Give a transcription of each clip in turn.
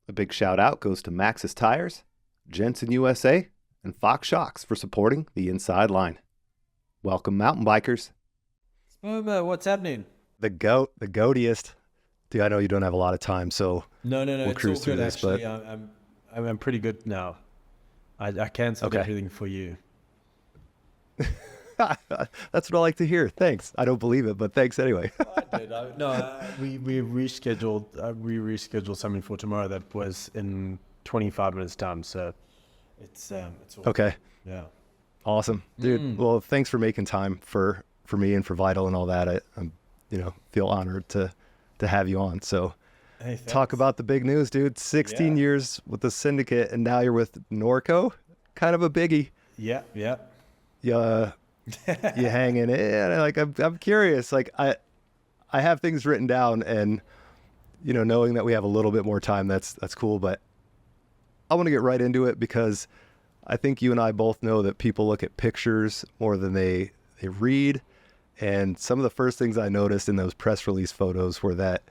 A big shout out goes to Maxxis Tires, Jensen USA, and RockShox for supporting the Inside Line. Welcome, mountain bikers. Spomo, what's happening? The GOAT, the GOATiest. Dude, I know you don't have a lot of time, so No, we'll it's cruise all through good this. actually. But I'm pretty good now. I canceled Okay. everything for you. That's what I like to hear. Thanks. I don't believe it, but thanks anyway. I did. We rescheduled. We rescheduled something for tomorrow that was in 25 minutes time. So it's all Okay. Yeah. Awesome, dude. Well, thanks for making time for me and for Vital and all that. I'm feel honored to have you on. So Hey, talk thanks. about the big news, dude. 16 Yeah. years with the syndicate, and now you're with Norco. Kind of a biggie. Yeah. You hanging in. Like I'm curious. Like I have things written down, and knowing that we have a little bit more time, that's cool. But I want to get right into it because I think you and I both know that people look at pictures more than they read. And some of the first things I noticed in those press release photos were that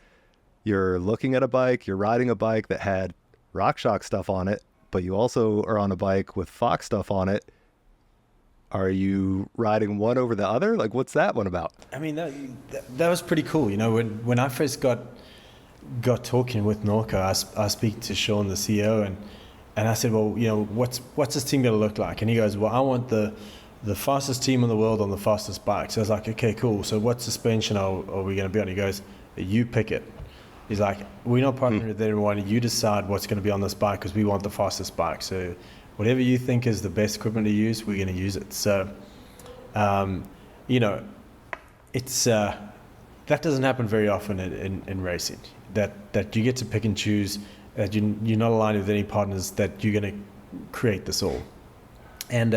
you're looking at a bike, you're riding a bike that had RockShox stuff on it, but you also are on a bike with Fox stuff on it. Are you riding one over the other? Like, what's that one about? I mean that was pretty cool. When I first got talking with Norco, I speak to Sean, the CEO, and I said, well, what's this team gonna look like? And he goes, well, I want the fastest team in the world on the fastest bike. So I was like, okay, cool. So what suspension are we gonna be on? He goes, you pick it. He's like, we're not partnering with anyone. You decide what's gonna be on this bike because we want the fastest bike. So whatever you think is the best equipment to use, we're gonna use it. So, it's that doesn't happen very often in racing. That you get to pick and choose. That you're not aligned with any partners. That you're going to create this all. And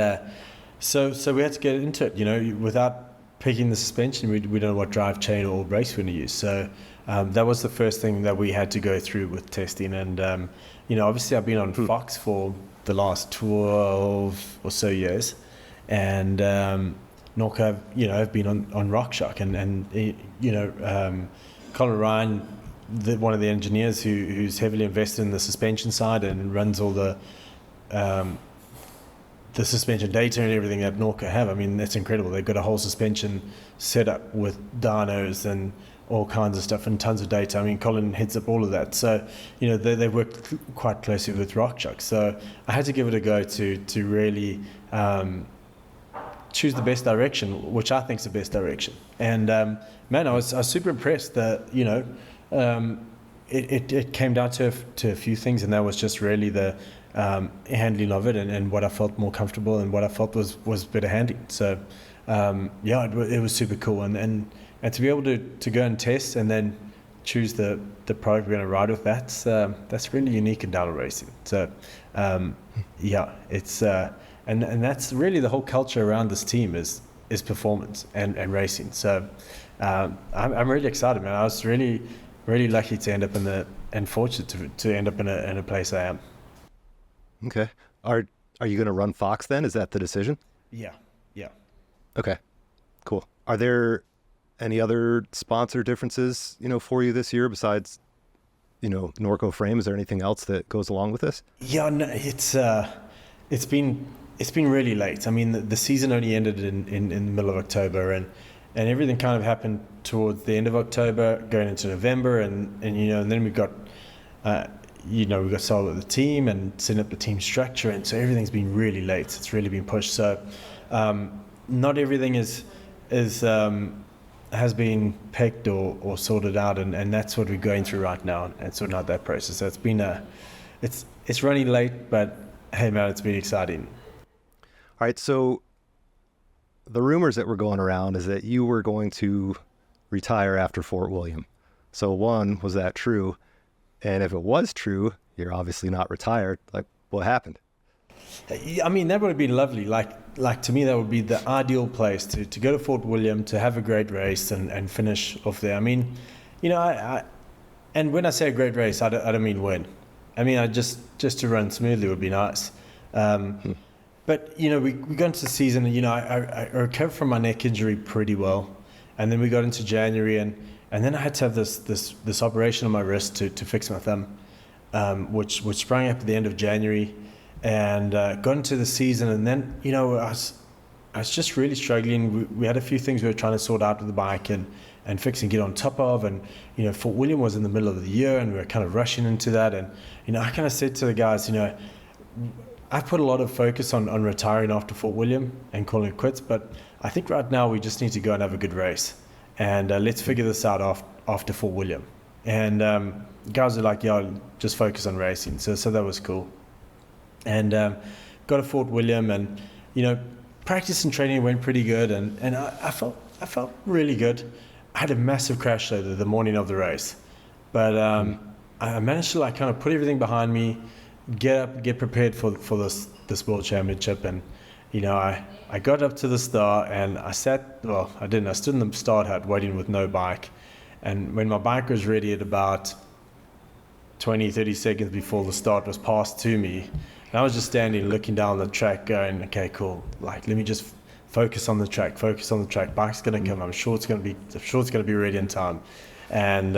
so we had to get into it. Without picking the suspension, we don't know what drive chain or race we're going to use. So that was the first thing that we had to go through with testing. And obviously I've been on Fox for the last 12 or so years, and Norco, I've been on RockShox, and Colin Ryan, one of the engineers who's heavily invested in the suspension side and runs all the suspension data and everything that Norco have. I mean, that's incredible. They've got a whole suspension setup with dynos and all kinds of stuff and tons of data. I mean, Colin heads up all of that. So, they worked quite closely with RockShox. So I had to give it a go to really choose the best direction, which I think is the best direction. And man, I was super impressed that it came down to a few things, and that was just really the handling of it and what I felt more comfortable and what I felt was better handling. So it was super cool, and to be able to go and test and then choose the product we're going to ride with, that's really unique in downhill racing. So it's and that's really the whole culture around this team is performance and racing. So I'm really excited, man. I was really lucky to end up and fortunate to end up in a place I am. Okay. Are you going to run Fox then? Is that the decision? Yeah. Okay, cool. Are there any other sponsor differences, for you this year besides, Norco frame? Is there anything else that goes along with this? Yeah, no, it's been really late. I mean, the season only ended in the middle of October, and everything kind of happened towards the end of October, going into November, and then we got we got sold with the team and setting up the team structure, and so everything's been really late. It's really been pushed. So not everything has been picked or sorted out, and that's what we're going through right now, and sorting out that process. So it's been it's running late, but hey man, it's been exciting. All right, so the rumors that were going around is that you were going to retire after Fort William. So one, was that true? And if it was true, you're obviously not retired. Like, what happened? I mean, that would have been lovely. Like to me, that would be the ideal place to go to Fort William, to have a great race and finish off there. I mean, I and when I say a great race, I don't mean win. I mean, just to run smoothly would be nice. But we got into the season, and I recovered from my neck injury pretty well, and then we got into January, and then I had to have this operation on my wrist to fix my thumb, which sprang up at the end of January, and got into the season. And then, I was just really struggling. We had a few things we were trying to sort out with the bike and fix and get on top of. And, Fort William was in the middle of the year and we were kind of rushing into that. And, I kind of said to the guys, I've put a lot of focus on retiring after Fort William and calling it quits. But I think right now we just need to go and have a good race. And let's figure this out after Fort William. And guys are like, yeah, just focus on racing. So that was cool. And got to Fort William, and practice and training went pretty good, and I felt really good. I had a massive crash though the morning of the race, but I managed to kind of put everything behind me, get prepared for this World Championship. And I got up to the start, and I stood in the start hut waiting with no bike. And when my bike was ready at about 20-30 seconds before the start was passed to me, and I was just standing looking down the track going, okay, cool, let me just focus on the track. Bike's going to come. I'm sure it's going to be ready in time. And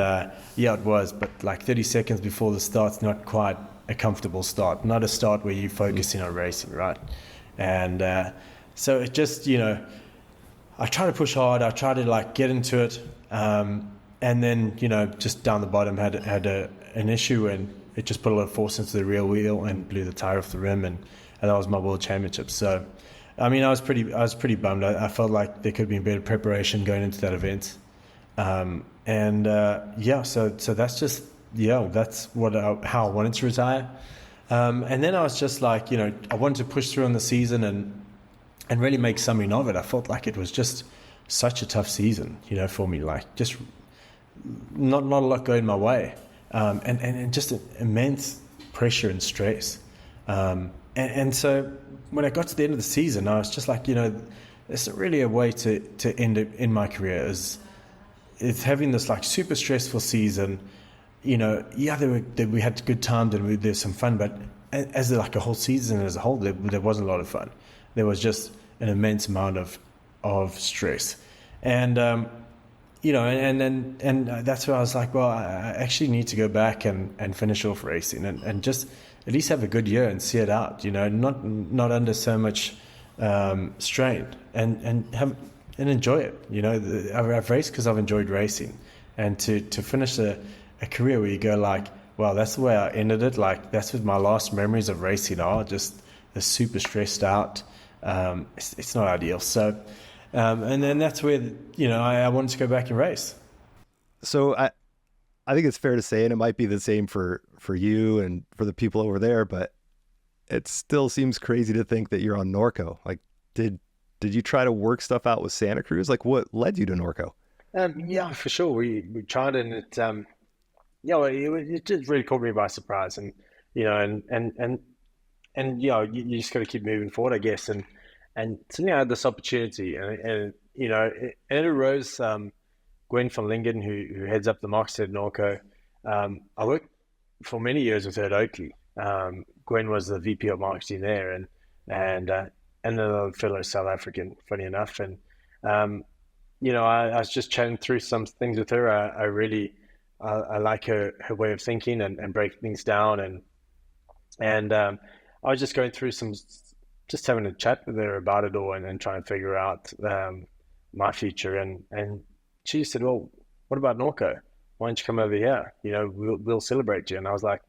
it was, but 30 seconds before the start's not quite a comfortable start, not a start where you're focusing on racing, right? And so it just, I try to push hard. I try to get into it. And then, just down the bottom had an issue, and it just put a lot of force into the rear wheel and blew the tire off the rim, and that was my World Championship. So, I was pretty bummed. I felt like there could have been better preparation going into that event. So that's just, that's how I wanted to retire. And then I was just I wanted to push through on the season and really make something of it. I felt like it was just such a tough season, for me, just not a lot going my way. And just an immense pressure and stress. And so when I got to the end of the season, I was just there's not really a way to end it in my career. It's having this super stressful season. We had good times and there's some fun, but as a whole season as a whole, there wasn't a lot of fun. There was just an immense amount of stress. And and that's where I was like, well, I actually need to go back and finish off racing and just at least have a good year and see it out, not under so much strain, and enjoy it. I've raced because I've enjoyed racing, and to finish a career where you go well, that's the way I ended it. That's what my last memories of racing are, just super stressed out. It's not ideal. So. And then that's where, I wanted to go back and race. So I think it's fair to say, and it might be the same for you and for the people over there, but it still seems crazy to think that you're on Norco. Did you try to work stuff out with Santa Cruz? What led you to Norco? Yeah, for sure. We tried, and it just really caught me by surprise. And, you just got to keep moving forward, I guess. And suddenly I had this opportunity, and it arose. Gwen van Lingen, who heads up the marketing at Norco. I worked for many years with her at Oakley. Gwen was the VP of marketing there, and another fellow South African, funny enough. And I was just chatting through some things with her. I like her way of thinking and breaking things down, and I was just going through just having a chat with her about it all and trying to figure out my future. And she said, well, what about Norco? Why don't you come over here? We'll celebrate you. And I was like,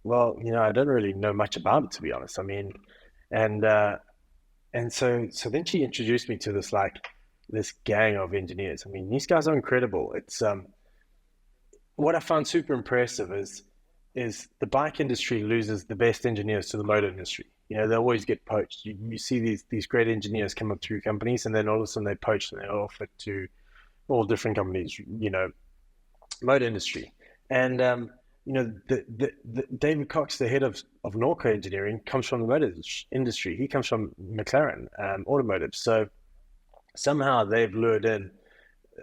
well, I don't really know much about it, to be honest. And so then she introduced me to this gang of engineers. These guys are incredible. It's what I found super impressive is the bike industry loses the best engineers to the motor industry. They always get poached. You see these great engineers come up through companies, and then all of a sudden they poach and they're offered to all different companies, motor industry. And, the David Cox, the head of Norco engineering, comes from the motor industry. He comes from McLaren Automotive. So somehow they've lured in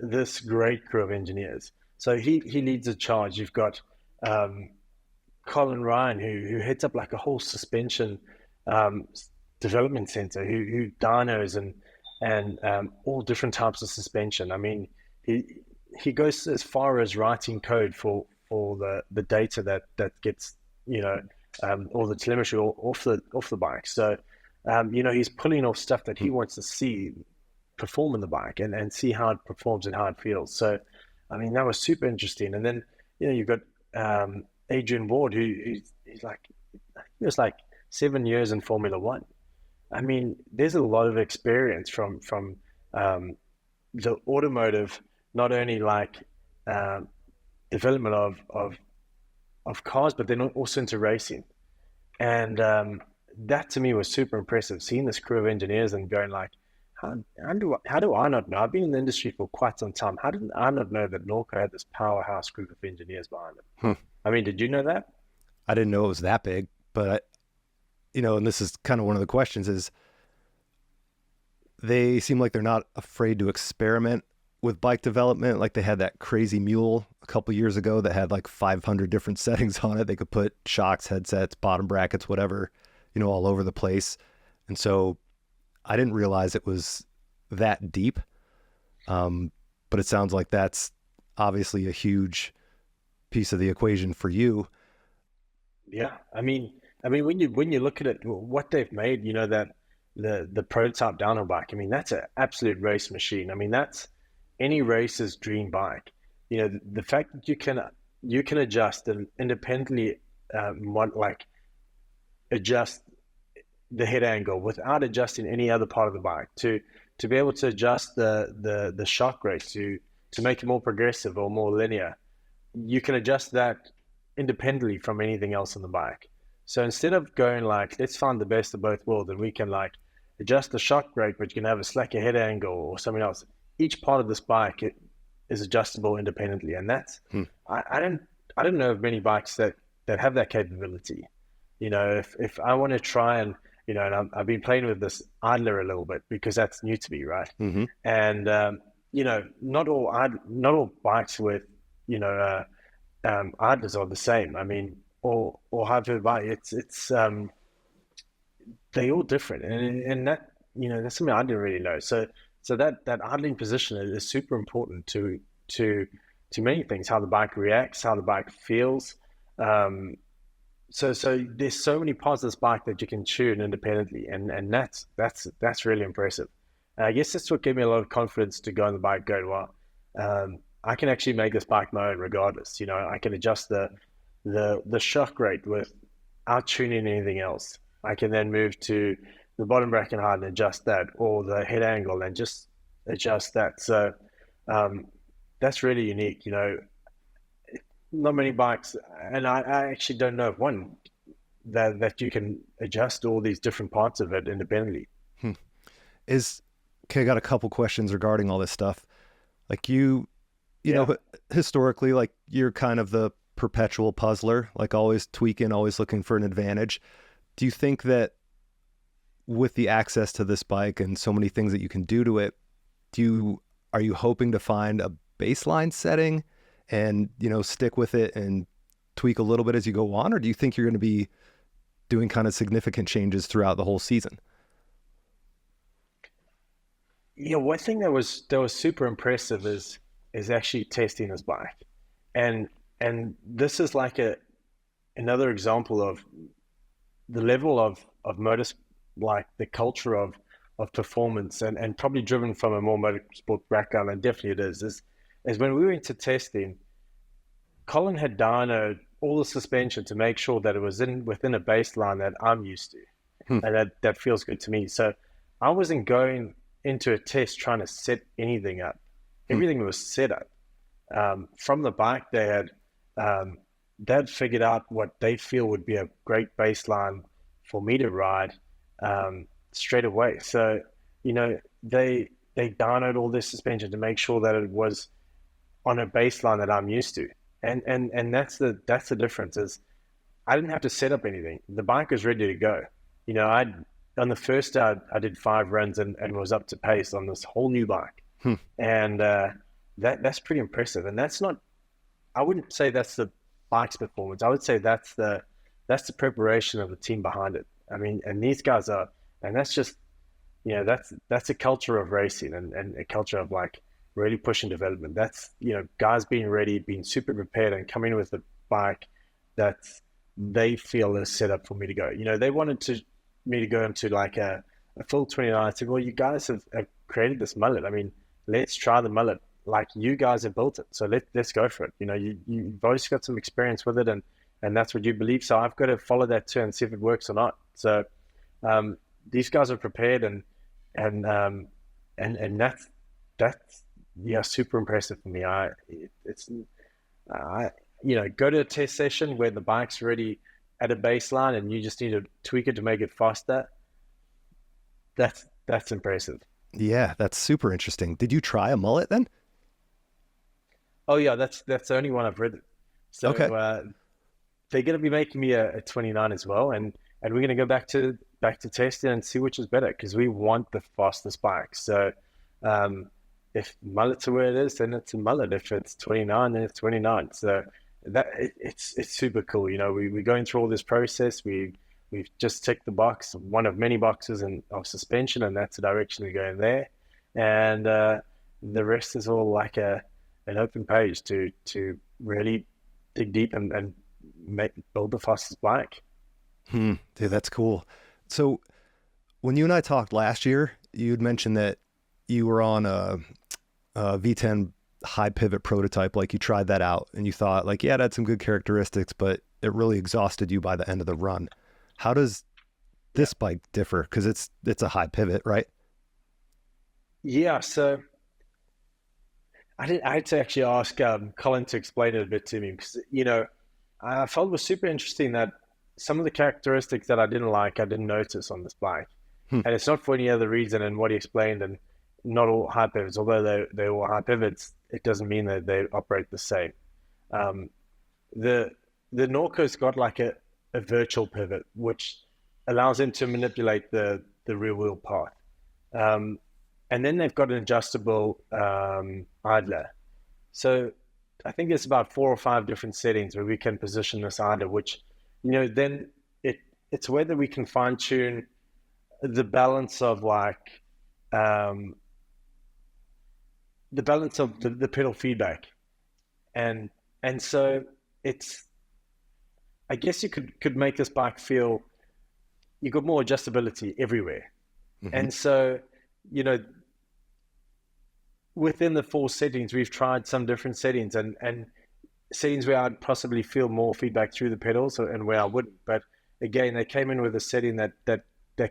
this great crew of engineers. So he leads a charge. You've got Colin Ryan, who heads up a whole suspension development center, who dynos and all different types of suspension. He goes as far as writing code for all the data that gets, all the telemetry off the bike. So, he's pulling off stuff that he wants to see perform in the bike and see how it performs and how it feels. So, I mean, that was super interesting. And then, you've got Adrian Ward, he's like, he was like 7 years in Formula One. I mean, there's a lot of experience from the automotive, not only like development of cars, but then also into racing. And that to me was super impressive, seeing this crew of engineers and going like, how do I not know? I've been in the industry for quite some time. How did I not know that Norco had this powerhouse group of engineers behind it? I mean, did you know that? I didn't know it was that big, but and this is kind of one of the questions is they seem like they're not afraid to experiment with bike development. Like they had that crazy mule a couple years ago that had like 500 different settings on it. They could put shocks, headsets, bottom brackets, whatever, all over the place. And so I didn't realize it was that deep. But it sounds like that's obviously a huge piece of the equation for you. Yeah. I mean, when you look at it, what they've made, that the prototype downhill bike, I mean, that's an absolute race machine. I mean, that's any racer's dream bike. The fact that you can adjust and independently adjust the head angle without adjusting any other part of the bike, to be able to adjust the shock rate to make it more progressive or more linear. You can adjust that independently from anything else on the bike. So instead of going like, let's find the best of both worlds and we can like adjust the shock rate, but you can have a slacker head angle or something else. Each part of this bike is adjustable independently, and that's I don't know of many bikes that have that capability. If I want to try and and I've been playing with this idler a little bit because that's new to me, right? Mm-hmm. And not all bikes with idlers are the same. I mean, or however bike, it's they're all different, and that that's something I didn't really know. So that idling position is super important to many things, how the bike reacts, how the bike feels. So there's so many parts of this bike that you can tune independently, and that's really impressive. And I guess that's what gave me a lot of confidence to go on the bike, going, well, I can actually make this bike my own regardless. I can adjust the shock rate without tuning anything else. I can then move to the bottom bracket height and adjust that, or the head angle and just adjust that. So that's really unique. Not many bikes, and I actually don't know of one that you can adjust all these different parts of it independently. I got a couple questions regarding all this stuff. Like you know, historically, like you're kind of the perpetual puzzler, like always tweaking, always looking for an advantage. Do you think that with the access to this bike and so many things that you can do to it, are you hoping to find a baseline setting and stick with it and tweak a little bit as you go on, or do you think you're going to be doing kind of significant changes throughout the whole season? One thing that was super impressive is actually testing this bike, and this is like another example of the level of motor, like the culture of performance, and probably driven from a more motorsport background, and definitely it is when we went to testing, Colin had dynoed all the suspension to make sure that it was within a baseline that I'm used to, and that feels good to me. So I wasn't going into a test trying to set anything up. Everything was set up. From the bike, they'd figured out what they feel would be a great baseline for me to ride straight away. So, they dynoed all this suspension to make sure that it was on a baseline that I'm used to. And that's the difference, is I didn't have to set up anything. The bike was ready to go. On the first day, I did 5 runs and was up to pace on this whole new bike. And that's pretty impressive. And I wouldn't say that's the bike's performance. I would say that's the preparation of the team behind it. I mean, and these guys are, and that's just, that's a culture of racing and a culture of like really pushing development. That's, guys being ready, being super prepared, and coming with a bike that they feel is set up for me to go. They wanted me to go into like a full 29. I said, well, you guys have created this mullet. I mean, let's try the mullet. Like, you guys have built it, so let's go for it. You've always got some experience with it, and that's what you believe. So I've got to follow that too and see if it works or not. So these guys are prepared, and that's super impressive for me. Go to a test session where the bike's already at a baseline and you just need to tweak it to make it faster. That's impressive. Yeah, that's super interesting. Did you try a mullet then? Oh yeah, that's the only one I've ridden. So Okay. They're going to be making me a 29 as well, and we're going to go back to testing and see which is better, because we want the fastest bike. So if mullet's where it is, then it's a mullet. If it's 29, then it's 29. So it's super cool. We're going through all this process. We've just ticked the box, one of many boxes of suspension, and that's the direction we're going there. And the rest is all like an open page to really dig deep and build the fastest bike. Dude, that's cool. So when you and I talked last year, you'd mentioned that you were on a V10 high pivot prototype. Like, you tried that out and you thought like, yeah, it had some good characteristics, but it really exhausted you by the end of the run. How does this bike differ? Because it's a high pivot, right? Yeah, so I had to actually ask Colin to explain it a bit to me, because I felt it was super interesting that some of the characteristics that I didn't notice on this bike. And it's not for any other reason, and what he explained, and not all high pivots, although they're all high pivots, it doesn't mean that they operate the same. The Norco's got like a virtual pivot, which allows them to manipulate the rear wheel path. And then they've got an adjustable idler. So I think there's about 4 or 5 different settings where we can position this idler, which, then it's whether we can fine tune the balance of like, the balance of the pedal feedback. And so it's, I guess you could make this bike feel you've got more adjustability everywhere. Mm-hmm. And so, within the 4 settings, we've tried some different settings and settings where I'd possibly feel more feedback through the pedals and where I wouldn't. But again, they came in with a setting that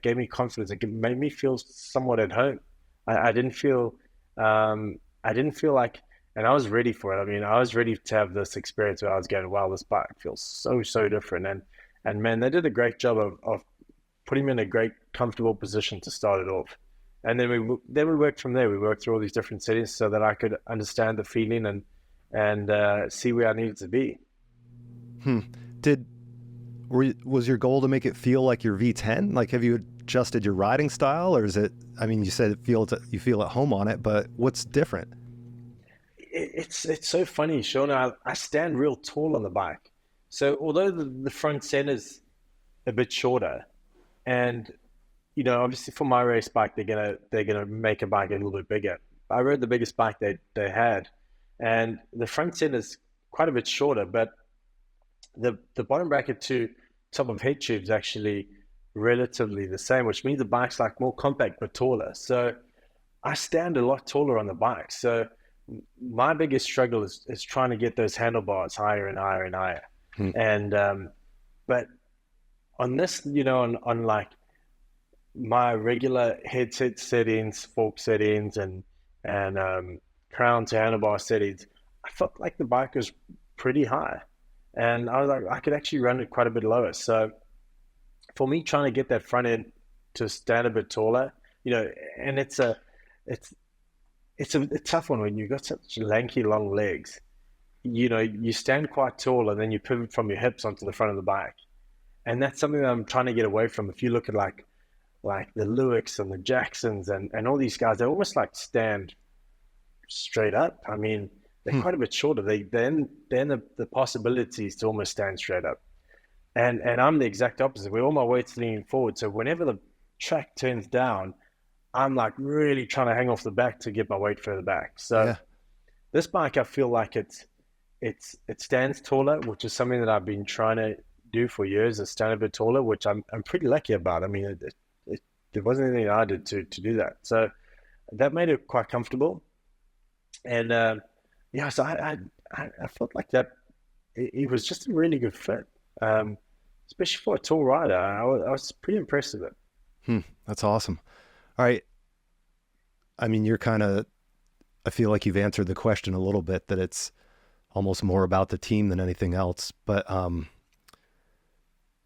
gave me confidence. It made me feel somewhat at home. I didn't feel like, and I was ready for it. I mean, I was ready to have this experience where I was going, wow, this bike feels so different. And man, they did a great job of putting me in a great, comfortable position to start it off. And then we worked from there. We worked through all these different settings so that I could understand the feeling and see where I needed to be. Was your goal to make it feel like your V10? Like, have you adjusted your riding style, or is it? I mean, you said you feel at home on it, but what's different? It's so funny, Sean. I stand real tall on the bike, so although the front center's a bit shorter, and obviously for my race bike, they're gonna make a bike a little bit bigger. I rode the biggest bike they had, and the front center is quite a bit shorter, but the bottom bracket to top of head tube is actually relatively the same, which means the bike's like more compact but taller. So I stand a lot taller on the bike. So my biggest struggle is trying to get those handlebars higher and higher and higher. And but on this, on like my regular headset settings, fork settings, and crown to handlebar settings, I felt like the bike was pretty high, and I was like, I could actually run it quite a bit lower. So for me, trying to get that front end to stand a bit taller, and it's a tough one when you've got such lanky, long legs. You stand quite tall, and then you pivot from your hips onto the front of the bike, and that's something that I'm trying to get away from. If you look at like the Lewicks and the Jacksons and all these guys, they almost like stand straight up. I mean, they're quite a bit shorter. Then the possibilities to almost stand straight up. And I'm the exact opposite. Where all my weight's leaning forward. So whenever the track turns down, I'm like really trying to hang off the back to get my weight further back. So Yeah. this bike, I feel like it stands taller, which is something that I've been trying to do for years, is stand a bit taller, which I'm pretty lucky about. I mean, there wasn't anything I did to do that. So that made it quite comfortable. And yeah, so I felt like that it was just a really good fit, especially for a tall rider. I was pretty impressed with it. That's awesome. All right. I mean, I feel like you've answered the question a little bit, that it's almost more about the team than anything else. But,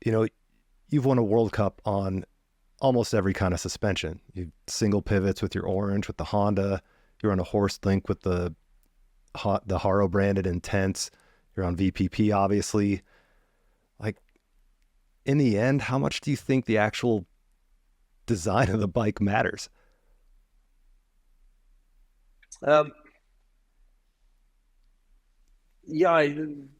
you know, you've won a World Cup on almost every kind of suspension. You single pivots with your Orange, with the Honda. You're on a Horse Link with the Haro branded Intense. You're on VPP, obviously. Like, in the end, how much do you think the actual design of the bike matters? Yeah,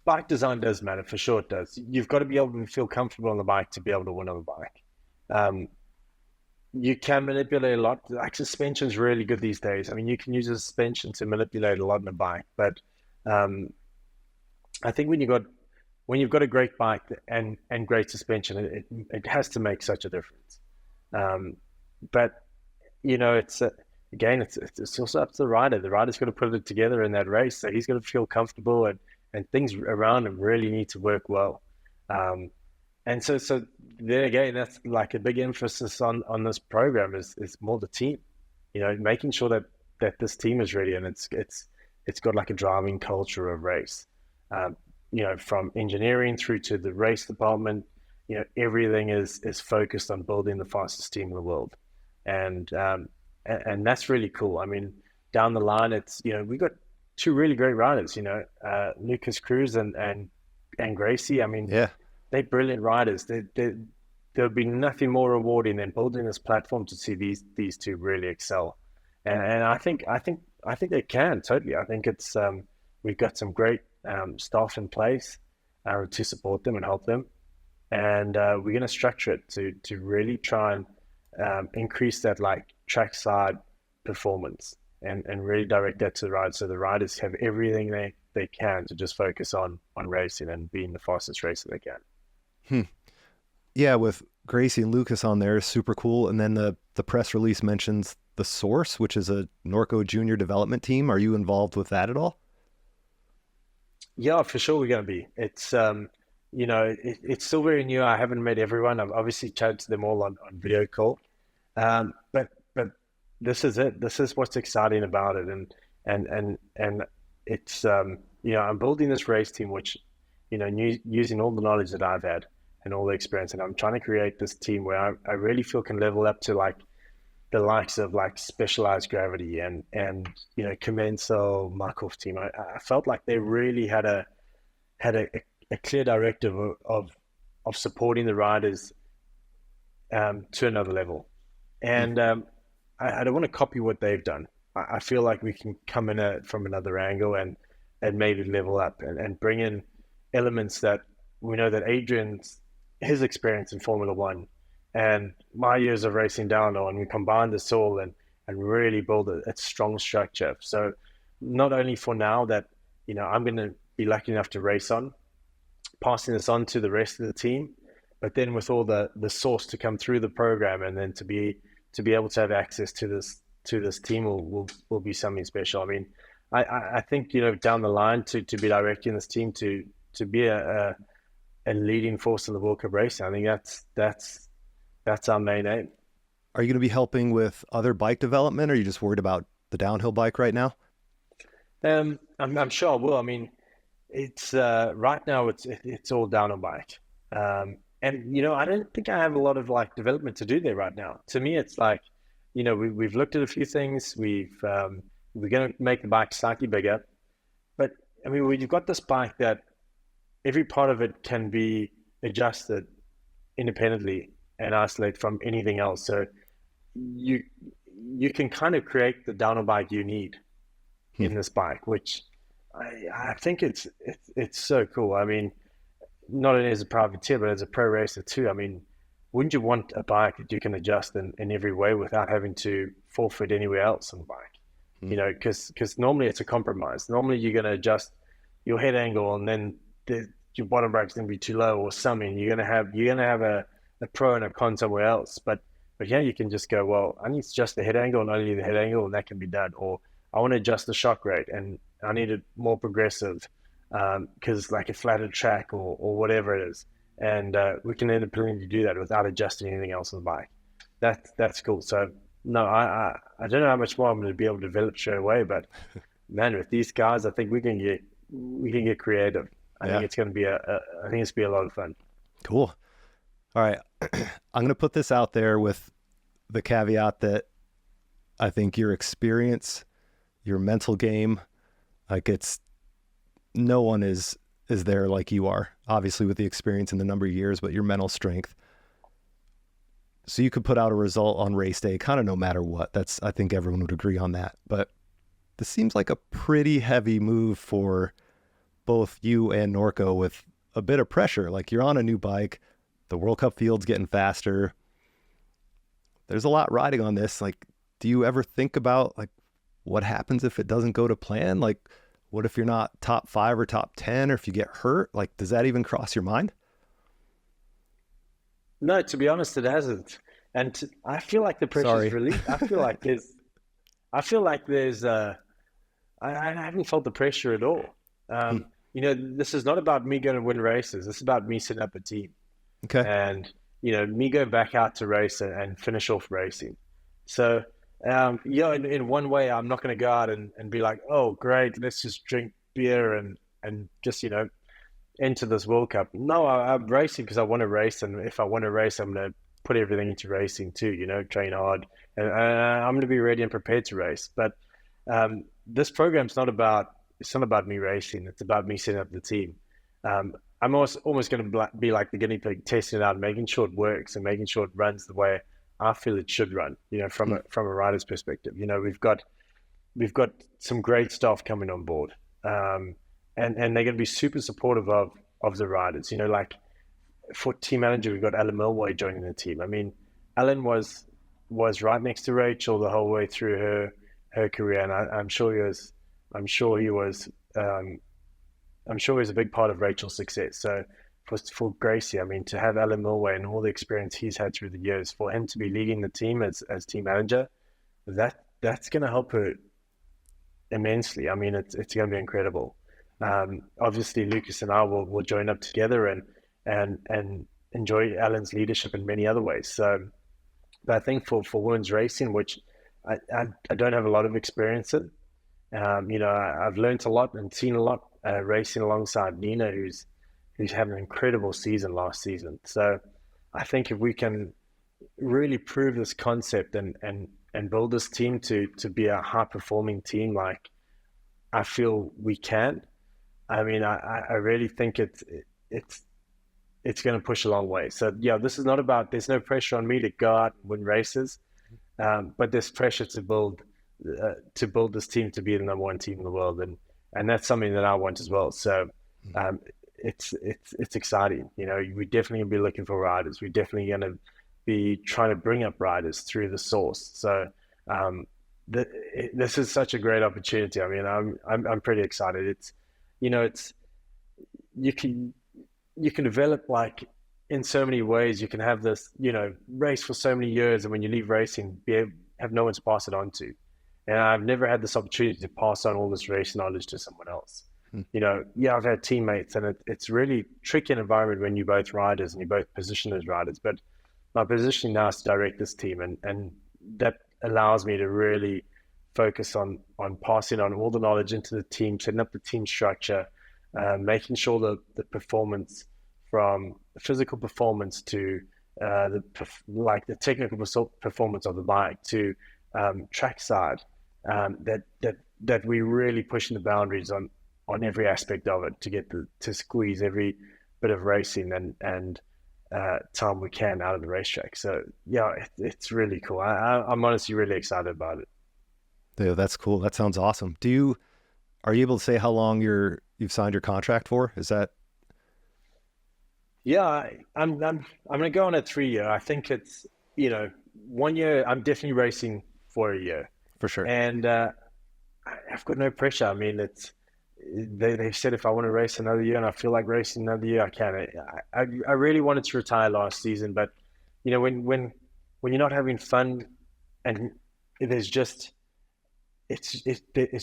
bike design does matter, for sure it does. You've got to be able to feel comfortable on the bike to be able to win on the bike. Um, you can manipulate a lot. Like suspension's really good these days. I mean, you can use a suspension to manipulate a lot on the bike, but um, I think when you've got a great bike and great suspension, it has to make such a difference. Um, but you know, again, it's also up to the rider. The rider's got to put it together in that race, so he's got to feel comfortable, and things around him really need to work well. Um, and so there again, that's like a big emphasis on this program is more the team. You know, making sure that this team is ready, and it's got like a driving culture of race. Um, you know, from engineering through to the race department, you know, everything is focused on building the fastest team in the world, and that's really cool. I mean, down the line, it's, you know, we got two really great riders. You know, Lucas Cruz and Gracie. I mean, Yeah. they're brilliant riders. There'll be nothing more rewarding than building this platform to see these two really excel, and I think they can totally. I think it's we've got some great staff in place to support them and help them, and we're going to structure it to really try and increase that like trackside performance and really direct that to the riders, so the riders have everything they can to just focus on racing and being the fastest racer they can. Yeah, with Gracie and Lucas on there, super cool. And then the press release mentions the Source, which is a Norco junior development team. Are you involved with that at all? Yeah, for sure we're going to be. It's you know, it's still very new. I haven't met everyone. I've obviously chatted to them all on video call. But this is it. This is what's exciting about it, and it's you know, I'm building this race team, which, you know, using all the knowledge that I've had and all the experience, and I'm trying to create this team where I really feel can level up to like the likes of like Specialized Gravity and you know, Commensal Markov team. I felt like they really had a clear directive of supporting the riders to another level, and I don't want to copy what they've done. I feel like we can come in from another angle and maybe level up and bring in elements that we know that his experience in Formula One and my years of racing downhill, and we combine this all and really build a strong structure. So not only for now that, you know, I'm going to be lucky enough to race on, passing this on to the rest of the team, but then with all the source to come through the program, and then to be able to have access to this team will be something special. I mean, I think, you know, down the line to be directing this team to be a leading force in the World Cup racing, I think that's our main aim. Are you going to be helping with other bike development, or are you just worried about the downhill bike right now? I'm sure I will. I mean, it's right now it's all down on bike, and you know, I don't think I have a lot of like development to do there right now. To me, it's like, you know, we've looked at a few things. We're going to make the bike slightly bigger, but I mean, you've got this bike that every part of it can be adjusted independently and isolate from anything else. So you can kind of create the downhill bike you need in this bike, which I think it's so cool. I mean, not only as a privateer, but as a pro racer too. I mean, wouldn't you want a bike that you can adjust in every way without having to forfeit anywhere else on the bike? You know, because normally it's a compromise. Normally you're going to adjust your head angle, and then your bottom brake's going to be too low or something. You're going to have a pro and a con somewhere else. But yeah, you can just go, well, I need to adjust the head angle and only the head angle, and that can be done. Or I want to adjust the shock rate and I need it more progressive because like a flatter track or whatever it is. And we can end up ability to do that without adjusting anything else on the bike. That's cool. So no, I don't know how much more I'm going to be able to develop straight away, but man, with these guys, I think we can get creative. I think it's going to be a lot of fun. Cool. All right. I'm going to put this out there with the caveat that I think your experience, your mental game, like no one is there like you are, obviously with the experience and the number of years, but your mental strength. So you could put out a result on race day, kind of no matter what. I think everyone would agree on that. But this seems like a pretty heavy move for both you and Norco with a bit of pressure. Like you're on a new bike, the World Cup field's getting faster. There's a lot riding on this. Like, do you ever think about like what happens if it doesn't go to plan? Like, what if you're not top 5 or top 10, or if you get hurt? Like, does that even cross your mind? No, to be honest, it hasn't. And I feel like the pressure's relief. I feel like there's I haven't felt the pressure at all. You know, this is not about me going to win races. This is about me setting up a team. Okay. And, you know, me going back out to race and finish off racing. So, yeah, in one way, I'm not going to go out and be like, oh, great, let's just drink beer and just, you know, enter this World Cup. No, I'm racing because I want to race. And if I want to race, I'm going to put everything into racing too, you know, train hard. And I'm going to be ready and prepared to race. But this program's not about me racing. It's about me setting up the team. I'm almost going to be like the guinea pig, testing it out, making sure it works and making sure it runs the way I feel it should run, you know, from a rider's perspective. You know, we've got some great staff coming on board. And they're going to be super supportive of the riders. You know, like for team manager, we've got Alan Milway joining the team. I mean, Alan was right next to Rachel the whole way through her career, and I'm sure he was a big part of Rachel's success. So for Gracie, I mean, to have Alan Milway and all the experience he's had through the years, for him to be leading the team as team manager, that's going to help her immensely. I mean, it's going to be incredible. Obviously, Lucas and I will join up together and enjoy Alan's leadership in many other ways. So, but I think for women's racing, which I don't have a lot of experience in, you know, I've learned a lot and seen a lot racing alongside Nina, who's had an incredible season last season. So I think if we can really prove this concept and build this team to be a high performing team, like I feel we can. I mean, I really think it's going to push a long way. So yeah, this is not about, there's no pressure on me to go out and win races, but there's pressure to build this team to be the number one team in the world, and that's something that I want as well. So it's exciting. You know, we're definitely gonna be looking for riders. We're definitely gonna be trying to bring up riders through the source. So this is such a great opportunity. I mean, I'm pretty excited. It's, you know, you can develop like in so many ways. You can have this, you know, race for so many years, and when you leave racing, have no one to pass it on to. And I've never had this opportunity to pass on all this race knowledge to someone else. You know, yeah, I've had teammates, and it's really tricky an environment when you're both riders and you both position as riders. But my position now is to direct this team, and that allows me to really focus on passing on all the knowledge into the team, setting up the team structure, making sure that the performance, from the physical performance to the technical performance of the bike to trackside, that we really pushing the boundaries on every aspect of it to squeeze every bit of racing and time we can out of the racetrack. So yeah, it's really cool. I'm honestly really excited about it. Yeah, that's cool. That sounds awesome. Are you able to say how long you've signed your contract for? Is that? Yeah, I'm going to go on a 3 year. I think it's, 1 year. I'm definitely racing for a year, For sure. and I've got no pressure. I mean, they said if I want to race another year and I feel like racing another year, I can. I really wanted to retire last season, but when you're not having fun and there's just it's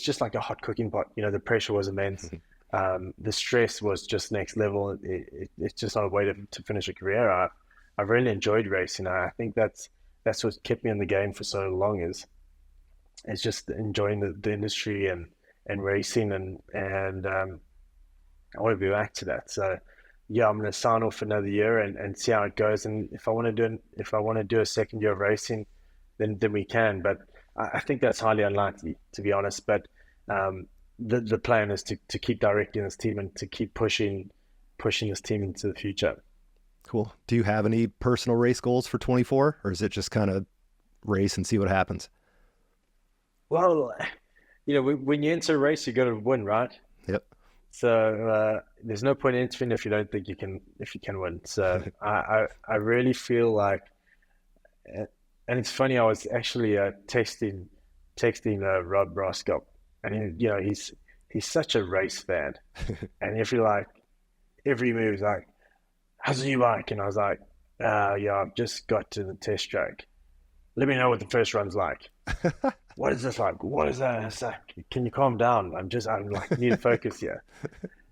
just like a hot cooking pot. The pressure was immense. The stress was just next level. It's just not a way to finish a career. I really enjoyed racing. I think that's what kept me in the game for so long is just enjoying the industry and racing and I want to be back to that. So yeah, I'm going to sign off another year and see how it goes. And if I want to do a second year of racing, then we can. But I think that's highly unlikely, to be honest. But the plan is to keep directing this team and to keep pushing this team into the future. Cool. Do you have any personal race goals for 24, or is it just kind of race and see what happens? Well, when you enter a race, you got to win, right? Yep. So there's no point entering if you don't think you can win. So I really feel like, and it's funny. I was actually texting Rob RockShox, and he's such a race fan, and if you like every move is like, how's the new bike? And I was like, yeah, I've just got to the test track. Let me know what the first run's like. What is this like? What is that? It's like, can you calm down? I'm like, need to focus here.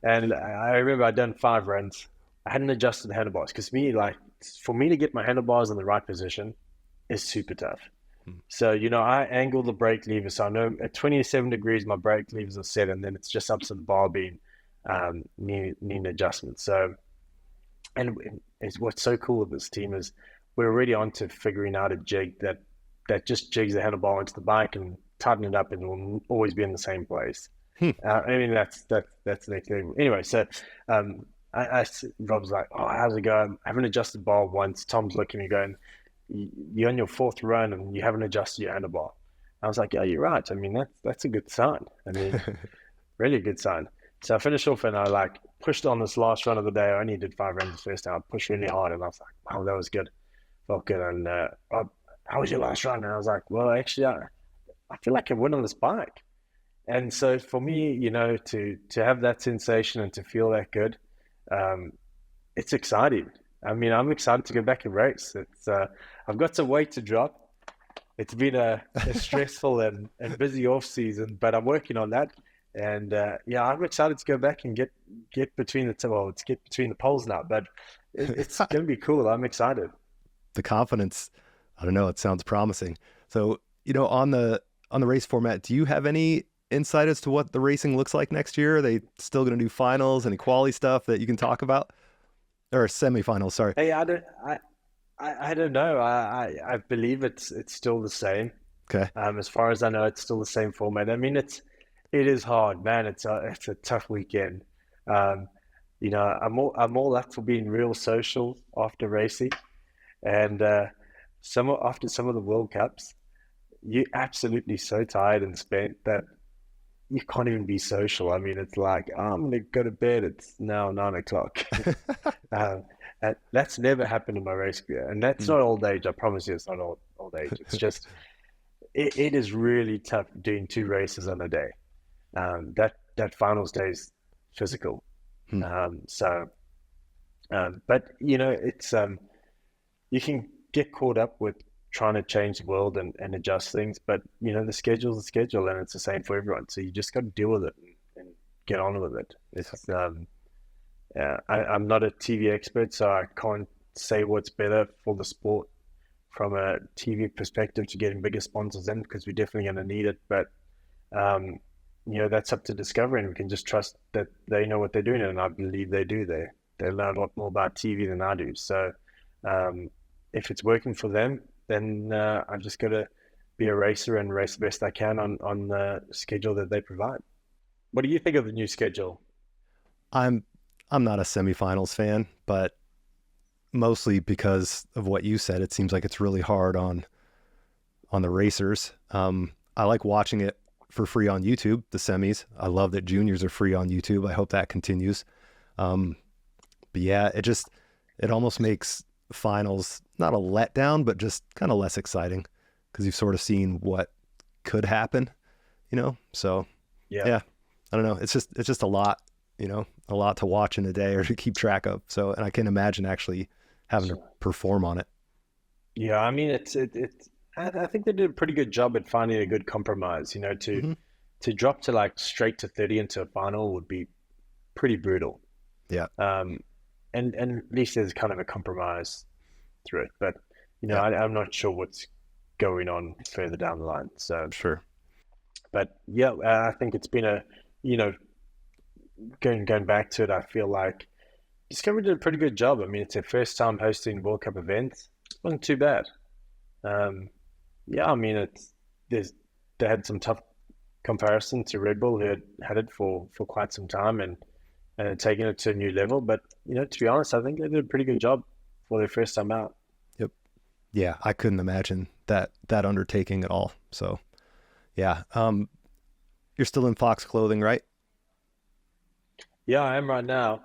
And I remember I'd done 5 runs. I hadn't adjusted the handlebars because for me to get my handlebars in the right position is super tough. So, I angle the brake lever. So I know at 27 degrees, my brake levers are set, and then it's just up to the bar beam needing adjustment. So, and it's what's so cool with this team is we're already on to figuring out a jig that just jigs the handlebar into the bike and tighten it up, and it will always be in the same place. I mean, that's the next thing. Anyway, so Rob's like, oh, how's it going? I haven't adjusted bar once. Tom's looking at me going, you're on your 4th run and you haven't adjusted your handlebar. I was like, yeah, you're right. I mean, that's a good sign. I mean, really a good sign. So I finished off and I pushed on this last run of the day. I only did 5 runs the first time. I pushed really hard and I was like, wow, that was good. Felt good. And how was your last run? And I was like, well, actually, I feel like I won on this bike. And so for me, to have that sensation and to feel that good, it's exciting. I mean, I'm excited to go back and race. I've got some weight to drop. It's been a stressful and busy off season, but I'm working on that. And yeah, I'm excited to go back and get between it's get between the poles now, but it's going to be cool. I'm excited. The confidence, I don't know, it sounds promising. So, on the race format, do you have any insight as to what the racing looks like next year? Are they still going to do finals and quali stuff that you can talk about? Or semifinals, sorry. Hey, I don't know. I believe it's still the same. Okay. As far as I know, it's still the same format. I mean, it is hard, man. It's a tough weekend. I'm all up for being real social after racing, and after some of the World Cups, you're absolutely so tired and spent that you can't even be social. I mean, it's like, oh, I'm gonna go to bed. It's now 9 o'clock. That's never happened in my race career, and that's not old age. I promise you, it's not old age. It's just it is really tough doing 2 races on a day. That finals day is physical. But it's you can get caught up with trying to change the world and adjust things, but the schedule's the schedule, and it's the same for everyone. So you just got to deal with it and get on with it. It's I'm not a TV expert, so I can't say what's better for the sport from a TV perspective to getting bigger sponsors in, because we're definitely going to need it. But that's up to Discovery, and we can just trust that they know what they're doing, and I believe they do. They learn a lot more about TV than I do. So if it's working for them, then I'm just going to be a racer and race the best I can on the schedule that they provide. What do you think of the new schedule? I'm not a semifinals fan, but mostly because of what you said. It seems like it's really hard on the racers. I like watching it for free on YouTube, the semis. I love that juniors are free on YouTube. I hope that continues. But yeah, it almost makes finals not a letdown, but just kind of less exciting because you've sort of seen what could happen, So yeah, I don't know. It's just a lot, a lot to watch in a day or to keep track of. So, and I can imagine actually having to perform on it. Yeah, I mean, I think they did a pretty good job at finding a good compromise. To drop to like straight to 30 into a final would be pretty brutal. Yeah. And at least there's kind of a compromise through it. But Yeah. I'm not sure what's going on further down the line. So Sure. but yeah, I think it's been going back to it. I feel like Discovery did a pretty good job. I mean, it's their first time hosting World Cup events. It wasn't too bad. Yeah, I mean, they had some tough comparison to Red Bull, who had it for quite some time and taken it to a new level. But to be honest, I think they did a pretty good job for their first time out. Yep. Yeah, I couldn't imagine that undertaking at all. So, yeah. You're still in Fox clothing, right? Yeah, I am right now.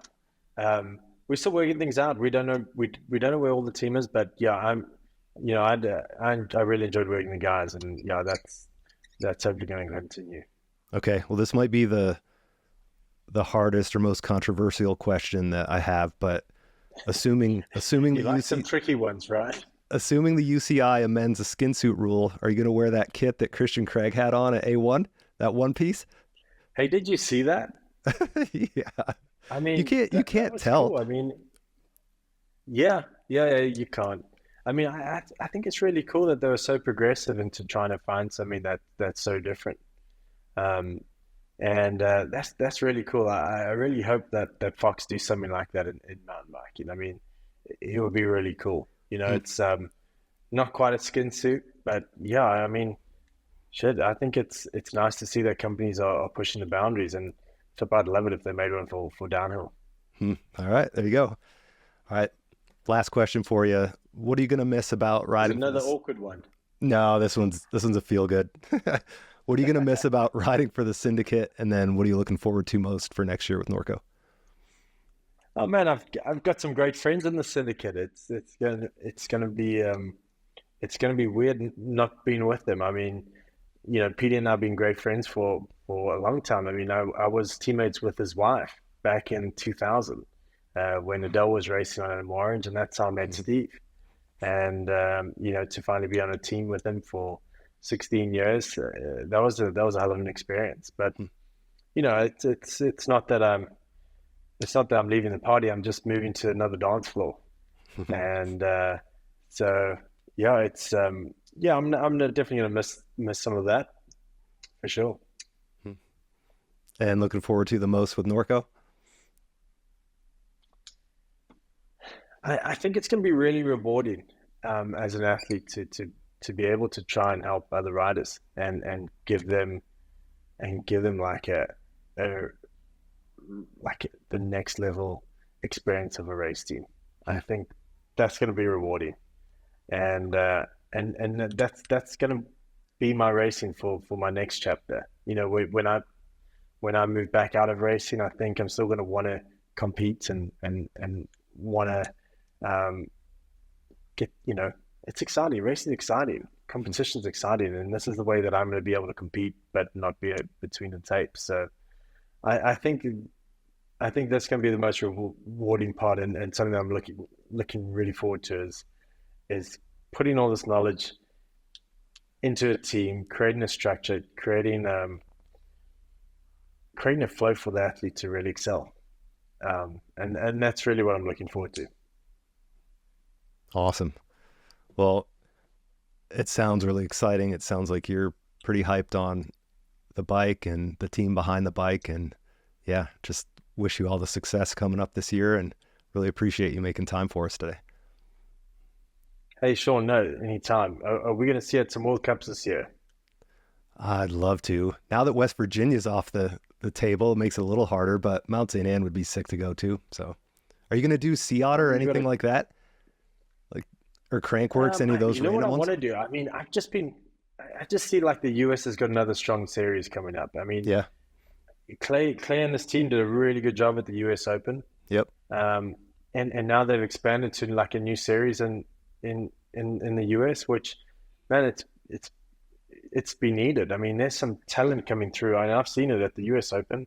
We're still working things out. We don't know where all the team is, but yeah, I really enjoyed working the guys, and yeah, that's hopefully going to continue. Okay, well, this might be the hardest or most controversial question that I have, but assuming you like some tricky ones, right? Assuming the UCI amends the skin suit rule, are you going to wear that kit that Christian Craig had on at A1, that one pice? Hey, did you see that? Yeah. I mean, you can't tell. Cool. I mean, yeah, you can't. I mean, I think it's really cool that they were so progressive into trying to find something that's so different. And that's really cool. I really hope that Fox do something like that in mountain biking. I mean, it would be really cool. It's not quite a skin suit, but yeah, I mean, shit, I think it's nice to see that companies are pushing the boundaries, and I'd love it if they made one for downhill. All right, there you go. All right, last question for you. What are you going to miss about riding? Another awkward one. No, this one's a feel good. What are you going to miss about riding for the Syndicate? And then what are you looking forward to most for next year with Norco? Oh man, I've got some great friends in the Syndicate. It's gonna be weird not being with them. I mean, Petey and I have been great friends for a long time. I mean, I was teammates with his wife back in 2000 when Adele was racing on an Orange, and that's how I met Steve. And to finally be on a team with him for 16 years, that was a hell of an experience. But it's not that I'm leaving the party. I'm just moving to another dance floor, and so yeah, I'm definitely gonna miss some of that for sure. And looking forward to the most with Norco. I think it's going to be really rewarding as an athlete to be able to try and help other riders and give them like the next level experience of a race team. I think that's going to be rewarding, and that's going to be my racing for my next chapter. When I move back out of racing, I think I'm still going to want to compete and want to get, it's exciting. Racing is exciting. Competition is exciting. And this is the way that I'm going to be able to compete, but not be between the tapes. So I think that's going to be the most rewarding part, and something that I'm looking really forward to is putting all this knowledge into a team, creating a structure, creating a flow for the athlete to really excel. And that's really what I'm looking forward to. Awesome. Well, it sounds really exciting. It sounds like you're pretty hyped on the bike and the team behind the bike. And yeah, just wish you all the success coming up this year, and really appreciate you making time for us today. Hey, Sean, no, anytime. Are we going to see at some World Cups this year? I'd love to. Now that West Virginia's off the table, it makes it a little harder, but Mount St. Anne would be sick to go to. So are you going to do Sea Otter or anything like that? Or Crankworks, any of those random ones? What I want to do? I mean, I just see like the US has got another strong series coming up. I mean, yeah, Clay and his team did a really good job at the US Open. Yep. and now they've expanded to like a new series in the US, which, man, it's been needed. I mean, there's some talent coming through. I've seen it at the US Open.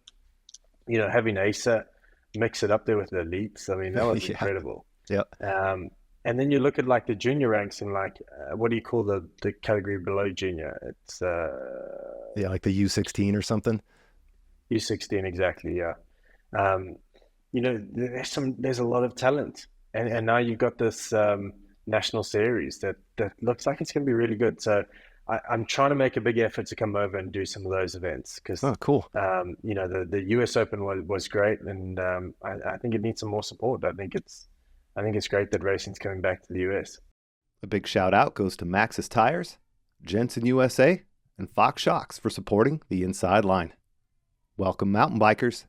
You know, having Asa mix it up there with the elites. I mean, that was Yeah. incredible. Yeah. And then you look at like the junior ranks and like what do you call the category below junior? It's Yeah, like the U16 or something. U16 exactly. Yeah. Um, you know, there's a lot of talent, and now you've got this national series that looks like it's going to be really good. So I'm trying to make a big effort to come over and do some of those events because Oh, cool. you know the US Open was great, and I think it needs some more support. I think it's great that racing's coming back to the US. A big shout out goes to Maxxis Tires, Jensen USA, and RockShox for supporting the Inside Line. Welcome, mountain bikers.